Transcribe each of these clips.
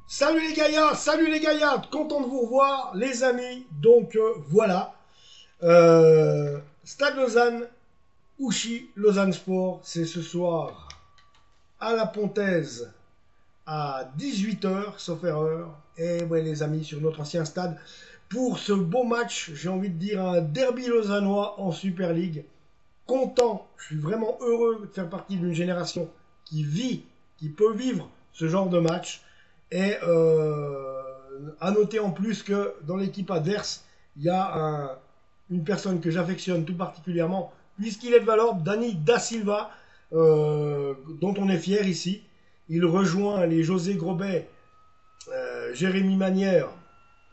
Salut les gaillards, content de vous revoir les amis. Donc voilà, Stade Lausanne, Ouchy, Lausanne Sport, c'est ce soir à la Pontaise à 18 h, sauf erreur. Et ouais les amis, sur notre ancien stade, pour ce beau match, j'ai envie de dire un derby lausannois en Super League. Content, je suis vraiment heureux de faire partie d'une génération qui vit, qui peut vivre ce genre de match. Et à noter en plus que dans l'équipe adverse, il y a une personne que j'affectionne tout particulièrement, puisqu'il est de Valorbe, Dani Da Silva, dont on est fier ici. Il rejoint les José Grobet, Jérémy Manière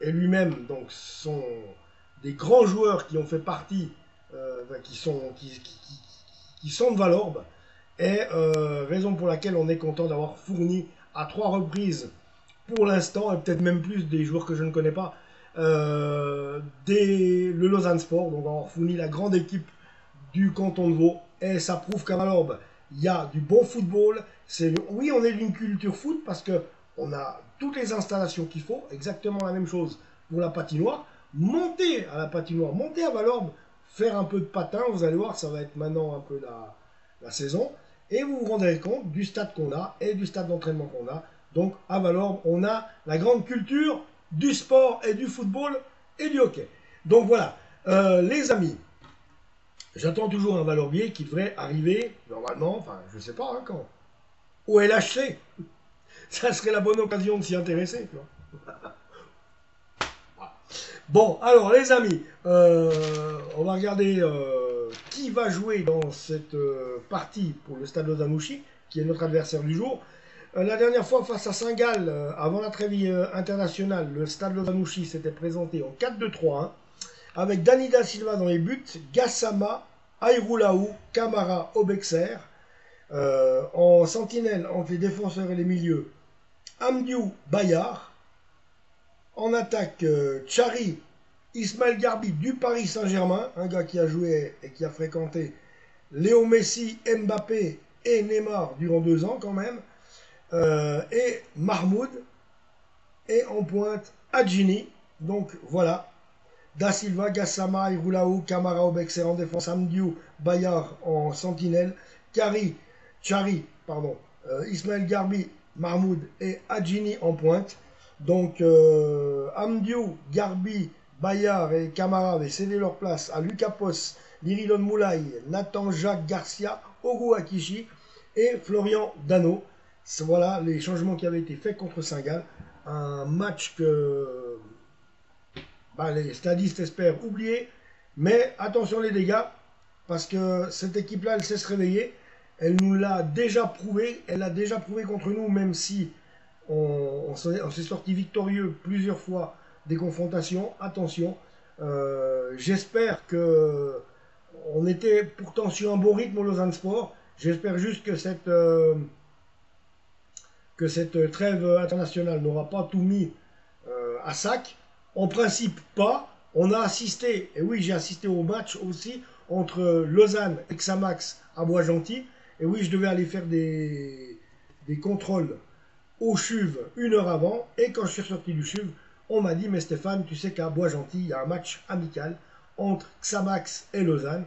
et lui-même, donc sont des grands joueurs qui ont fait partie, qui sont de Valorbe, et raison pour laquelle on est content d'avoir fourni à 3 reprises pour l'instant, et peut-être même plus des joueurs que je ne connais pas, le Lausanne Sport. Donc on a fourni la grande équipe du canton de Vaud. Et ça prouve qu'à Malorbe, il y a du bon football. Oui, on est d'une culture foot parce qu'on a toutes les installations qu'il faut. Exactement la même chose pour la patinoire. Montez à la patinoire, montez à Malorbe, faire un peu de patin. Vous allez voir, ça va être maintenant un peu la saison. Et vous vous rendrez compte du stade qu'on a et du stade d'entraînement qu'on a. Donc à Valorbe, on a la grande culture du sport et du football et du hockey. Donc voilà, les amis, j'attends toujours un Valorbier qui devrait arriver, normalement, enfin je ne sais pas quand, au LHC. Ça serait la bonne occasion de s'y intéresser. Tu vois. Bon, alors les amis, on va regarder qui va jouer dans cette partie pour le Stade Lausanne-Ouchy, qui est notre adversaire du jour. La dernière fois, face à Saint-Gall, avant la trêve internationale, le Stade Lausanne-Ouchy s'était présenté en 4-2-3-1, avec Dani Da Silva dans les buts, Gassama, Aïroulaou, Camara, Obexer. En sentinelle entre les défenseurs et les milieux, Amdiou, Bayard. En attaque, Chari, Ismaël Garbi du Paris Saint-Germain, un gars qui a joué et qui a fréquenté Léo Messi, Mbappé et Neymar durant 2 ans quand même. Et Mahmoud, et en pointe Adjini. Donc voilà, Da Silva, Gassama, Iroulaou, Camara, Obexer en défense, Amdiou, Bayard en sentinelle, Chari, Ismaël Garbi, Mahmoud et Adjini en pointe. Donc Amdiou, Garbi, Bayard et Camara avaient cédé leur place à Lucas Pos, Lirilon Moulay, Nathan Jacques Garcia, Ogu Akishi et Florian Dano. Voilà les changements qui avaient été faits contre Saint-Gall. Un match que les stadistes espèrent oublier. Mais attention les dégâts, parce que cette équipe-là, elle sait se réveiller. Elle nous l'a déjà prouvé. Elle l'a déjà prouvé contre nous, même si on s'est sorti victorieux plusieurs fois des confrontations. Attention, j'espère que on était pourtant sur un bon rythme au Lausanne Sport. J'espère juste que cette trêve internationale n'aura pas tout mis à sac. En principe, pas. On a assisté, et oui, j'ai assisté au match aussi, entre Lausanne et Xamax à Bois-Gentil. Et oui, je devais aller faire des contrôles au CHUV 1 heure avant. Et quand je suis sorti du CHUV, on m'a dit, mais Stéphane, tu sais qu'à Bois-Gentil, il y a un match amical entre Xamax et Lausanne.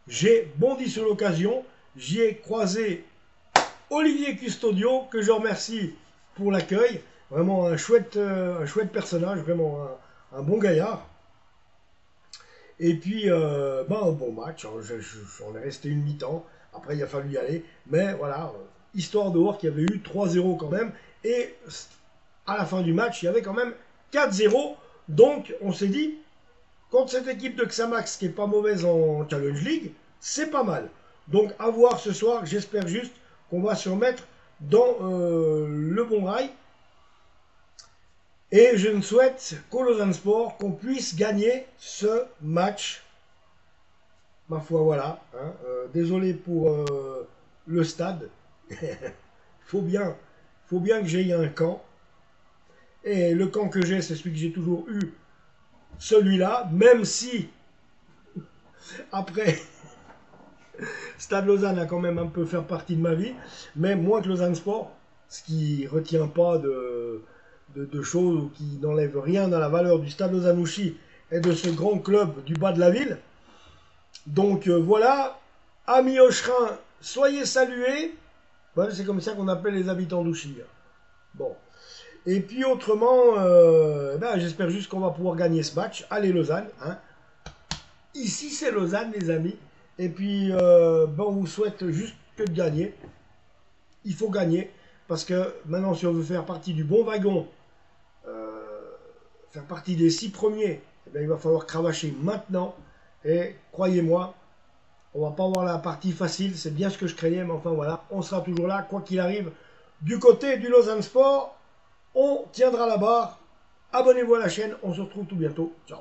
J'ai bondi sur l'occasion. J'y ai croisé Olivier Custodio, que je remercie pour l'accueil. Vraiment un chouette personnage, vraiment un bon gaillard. Et puis, un bon match. On est resté une mi-temps. Après, il a fallu y aller. Mais voilà, histoire dehors qu'il y avait eu 3-0 quand même. Et à la fin du match, il y avait quand même 4-0. Donc, on s'est dit, contre cette équipe de Xamax qui n'est pas mauvaise en Challenge League, c'est pas mal. Donc, à voir ce soir. J'espère juste qu'on va se remettre dans le bon rail. Et je ne souhaite qu'au Lausanne Sport qu'on puisse gagner ce match. Ma foi, voilà. Hein, désolé pour le stade. faut bien que j'aie un camp. Et le camp que j'ai, c'est celui que j'ai toujours eu. Celui-là, même si, après, Stade Lausanne a quand même un peu fait partie de ma vie. Mais moi, que Lausanne Sport, ce qui ne retient pas de choses qui n'enlèvent rien dans la valeur du Stade Lozanouchi et de ce grand club du bas de la ville. Donc voilà, amis Aucherins, soyez salués. Voilà, c'est comme ça qu'on appelle les habitants d'Ouchy. Bon. Et puis autrement, j'espère juste qu'on va pouvoir gagner ce match. Allez Lausanne, hein. Ici c'est Lausanne les amis. Et puis on vous souhaite juste que de gagner. Il faut gagner. Parce que maintenant si on veut faire partie du bon wagon, faire partie des 6 premiers, il va falloir cravacher maintenant. Et croyez-moi, on va pas avoir la partie facile. C'est bien ce que je craignais. Mais enfin voilà, on sera toujours là, quoi qu'il arrive. Du côté du Lausanne Sport, on tiendra la barre. Abonnez-vous à la chaîne. On se retrouve tout bientôt. Ciao.